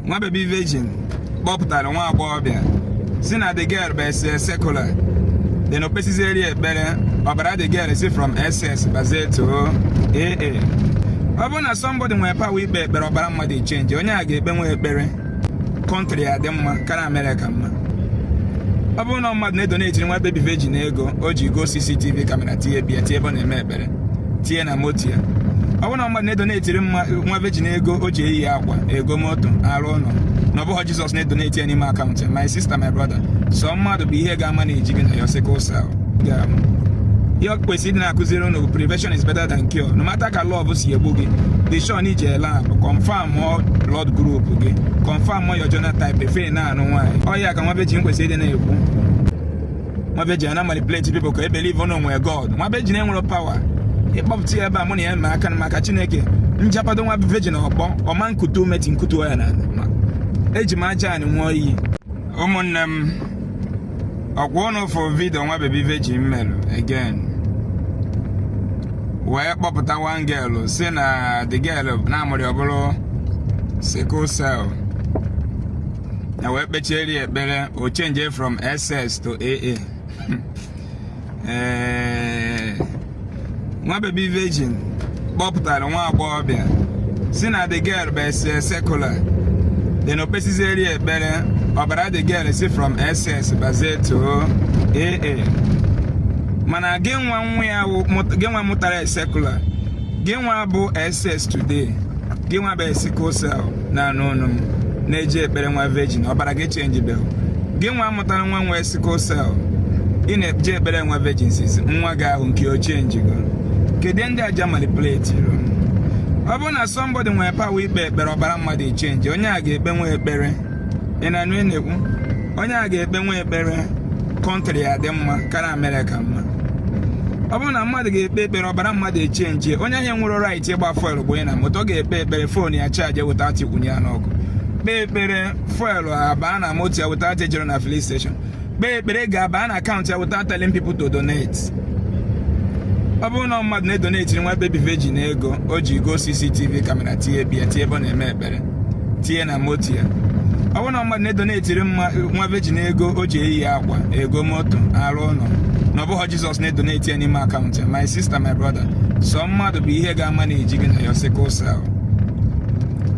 nwa baby virgin kpọpụtara nwa agbọghọbịa si na the girl bụ secular then opesizeri ekpere ọbara the girl si from SS bazie to AA. Ọ bụrụ na somebody nwere power ikpe ekpere ọbara mmadụ change, onye a ga-ekpe nwe ekpere country ya dị mma karịa America mma. Ọ bụrụ na mmadụ na-edonate nwa baby virgin ego, o ji go CCTV kamera tie bịa tie ebe ọ na-eme ekpere tie na moto ya. Ọ bụrụ na mmadụ na-edonate nwa virgin ego, o ji eyi akwa ego moto arụ ụlọ na ọ bụghị Jesus na-edonate ya n'ime akaụntụ. My sister, my brother, so mmadụ bụ ihe ga-ama na eji gị na your sickle cell. Ihe kwesịrị ịdị na-akụziri unu, prevention is better than cure. No matter ka love si egbu gị, the sure iji lab, confirm more blood group gị, confirm more your genotype, efe na-anụ nwaanyị. Ọ ya ka nwa virgin kwesịrị ịdị na-ekwu. Nwa virgin na manipulate people ka believe on onwe God. Nwa virgin enwere power. Ịkpọpụta ya ebe a mụ na ya ma aka maka Chineke. Njapado nwa virgin ọkpọ, ọma nkutu meti nkutu ya na eji m aja anyị nwụọ iyi. Ụmụnne m, ọgwụ ọnụ for video nwa baby virgin melụ again. Wee kpọpụta one girl si na the girl na-amụrị ọbụrụ sickle cell. Na wee kpechieri ekpere o change from SS to AA. Nwa baby virgin kpọpụtara nwa agbọghọbịa si na the girl bụ secular then opesizeri ekpere ọbara the girl si from SS bazie to AA. Mana gị nwa mụtara secular, gị nwa bụ SS today, gị nwa bụ sickle cell na n'ọnụ m na-eji ekpere nwa virgin ọbara gị change bell. Gị nwa mụtara nwa nwee sickle cell, ị na-eji ekpere nwa virgin sis nwa gị ahụ nke o change go. Kedu ndị aja manipulate iro? Ọ bụrụ na somebody nwere power ikpe ekpere ọbara mmadụ change, onye a ga-ekpe nwe ekpere. Ị na-anụ na-ekwu? Onye a ga-ekpe nwe ekpere country ya dị mma karịa America mma. Ọ bụrụ na mmadụ ga-ekpe ekpere ọbara mmadụ change, onye ahụ nwere right ịgba fuel bụ onye na moto ga-ekpe ekpere phone ya charge without ikwunye ya n'ọkụ. Kpee ekpere fuel abaa na moto ya without ejere na filling station. Kpee ekpere ga-abaa na account ya without telling people to donate. Ọ bụrụ na mmadụ na-edonate nwa baby virgin ego, o ji go CCTV kamera tie bịa tie ebe ọ na-eme ekpere tie na moto ya. Ọ bụrụ na mmadụ na-edonate nwa virgin ego, o ji eyi akwa ego moto arụ ụlọ na ọ bụghị Jesus na-edonate ya n'ime akaụntụ. My sister, my brother, so mmadụ bụ ihe ga-ama na eji gị na your sickle cell.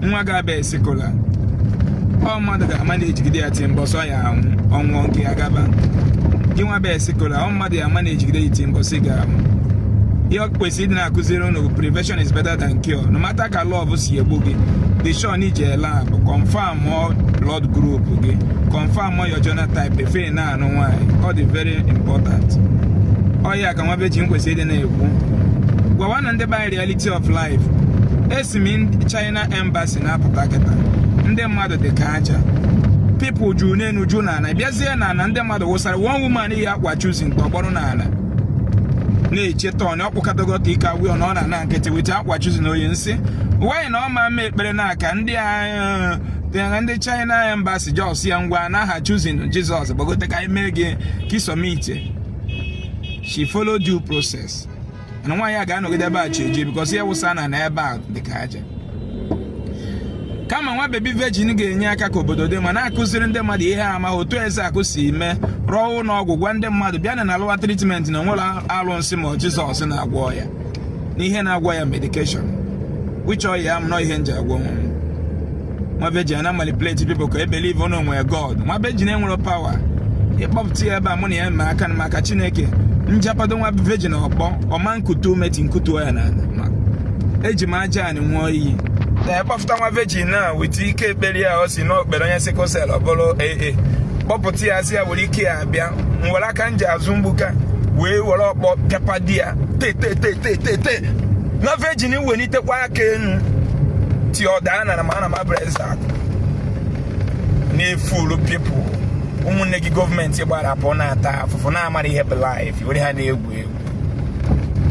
Nwa ga-abịa secular, ọ mmadụ ga-ama na ejigide ya tie mbọsọ ya ọnwụọ nke ya gaba. Gị nwa bịa secular, ọ mmadụ ya ama na ejigide ya tie mbọsị ga-anwụ. Ihe kwesịrị ịdị na-akụziri unu, prevention is better than cure. No matter ka love si egbu gị, the sure n'iji lab, confirm more blood group gị, confirm more your genotype, efe na-anụ nwaanyị. Ọ dị very important. Ọ ya ka nwa virgin kwesịrị ịdị na-ekwu. Gwawa na ndị by reality of life. Esi m China embassy na-apụta kịta. Ndị mmadụ dị ka aja. People juru n'enu ju na ana. Bịazie na ana ndị mmadụ wụsara one woman ihe akwa choosing tọgbọrọ na ana. Na-eche ton ọkpụkatago ka ike awụ na ọ na nkịtị wete akwa choosing oyi nsị. Why na ọ ma mme ekpere n'aka ndị China embassy jos ya ngwa n'aha choosing Jesus gbagote ka ime gị ka isomite. She followed due process. And nwa ya ga-anọgide ebe a cheje because ya wụsa na ebe a dị ka aja. Kama nwa baby virgin ga-enye aka ka obodo dị ma na-akụziri ndị mmadụ ihe ama otu Ezeaku si mee rụọ ụlọ ọgwụ gwa ndị mmadụ bịa na alụwa treatment na nwere alụ nsị ma Jesus na-agwọ ya n'ihe na-agwọ ya medication which ọya m nọ ihe nji agwọ nwa virgin na manipulate people ka believe on onwe God. Nwa virgin enwere power ịkpọpụta ya ebe a mụ na ya ma aka maka Chineke. Njapado nwa virgin ọkpọ ọma nkutu meti nkutu ya na eji m aja anyị nwụọ iyi. Kpọpụta nwa virgin na wete ike ekpere ya o si n'okpere onye sickle cell ọbụrụ AA. Kpọpụta ya si ya were ike ya bịa nwere aka nji azụ mgbuka wee were ọkpọ pịapa di ya te na virgin wenitekwa aka enu ti ọda na ma ana m abụrụ Ezeaku na-efulu people. Ụmụnne gị gọọmenti gbarapụ na-ata afụfụ na-amara ihe bụ life were ha na-egwu egwu.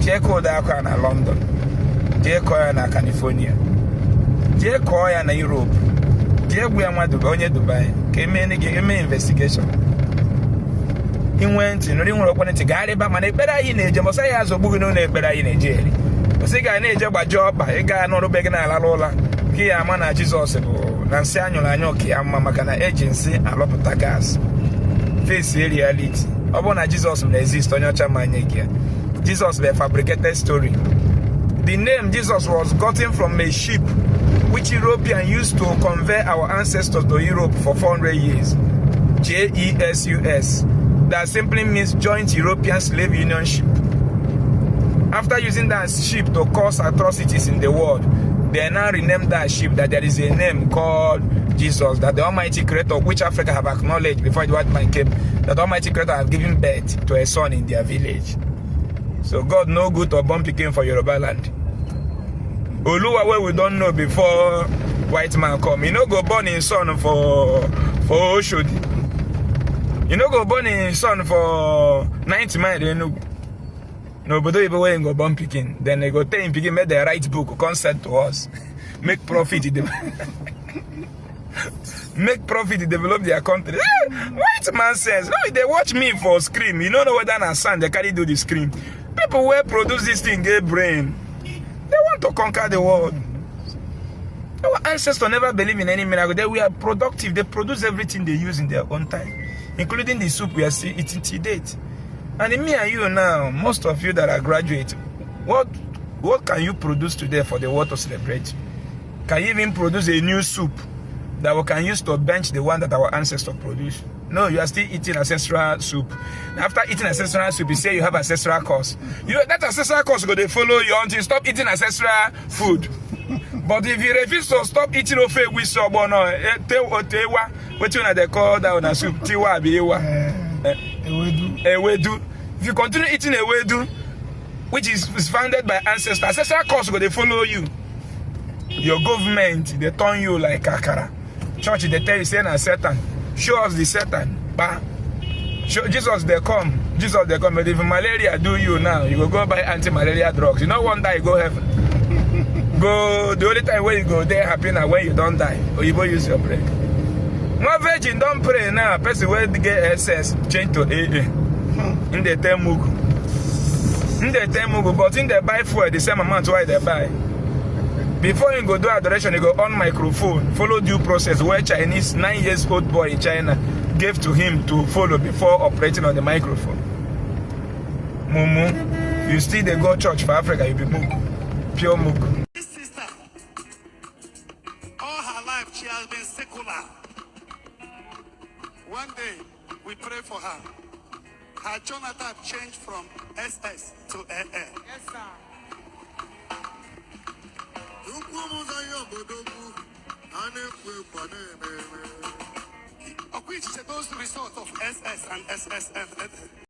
Jee kọọ ụda akwa na London, jee kọọ ya na California, jee kọọ ya na Europe, jee gwu ya nwa onye Dubai ka eme investigation. Inwe ntị nụrụ nwere okwe ntị gagharịba mana ekpere anyị na-eje mbọsa ya azụ gbughị n'ụlọ ekpere anyị na-eje eri. Ọsị ga na-eje gbaji ọkpa ị ga n'ọrụ be gị na-alalụ ụla ka ya ama na Jizọs bụ Nancy anyo ke amma kana agency alopụta gas. Face reality. Obona Jesus will exist on your chamanye here. Jesus was a fabricated story. The name Jesus was gotten from a ship which Europeans used to convey our ancestors to Europe for 400 years. Jesus. That simply means Joint European Slave Union Ship. After using that ship to cause atrocities in the world, they now renamed that ship that there is a name called Jesus, that the Almighty Creator, which Africa have acknowledged before the white man came, that the Almighty Creator has given birth to a son in their village. So God no good or bumpy came for Yoruba land. Oluwa where we don't know before white man come. You know go born in son for Oshodi. You know go born in son for 90 miles. You know. No, but if we go born picking, then they go tell him picking make the right book consent to us. Make profit. Make profit, develop their country. White man says, no, they watch me for scream. You don't know whether na son they carry do the scream. People who produce this thing get brain. They want to conquer the world. Our ancestors never believe in any miracle. They were productive. They produce everything they use in their own time, including the soup we are still eating to date. And in me and you now, most of you that are graduates, what can you produce today for the world to celebrate? Can you even produce a new soup that we can use to bench the one that our ancestors produced? No, you are still eating ancestral soup. After eating ancestral soup, you say you have ancestral course. You know, that ancestral course go they follow you until you stop eating ancestral food. But if you refuse to stop eating ofe with sobono, what you know they call that on soup? Tiwa biwa. Ewedu. If you continue eating ewedu, which is founded by ancestors, ancestral course go they follow you. Your government, they turn you like akara. Church, they tell you, say na Satan. Show us the Satan. Bah. Jesus, they come. Jesus, they come. But if malaria do you now, you go buy anti-malaria drugs. You know one day you go heaven. Go, the only time when you go there happy now when you don't die. Or you go use your brain. No virgin don't pray now. Person will get SS, change to AA. In the Temugu. In the Temugu, but in the buy for the same amount why they buy. Before you go do adoration, you go on microphone, follow due process where Chinese 9 years old boy in China gave to him to follow before operating on the microphone. Mumu, you still they go church for Africa, you be Mugu. Pure Mugu. This sister, all her life she has been secular. One day, we pray for her. Her Jonathan changed from SS to AA. Yes, sir. Of which those result of SS and SSF.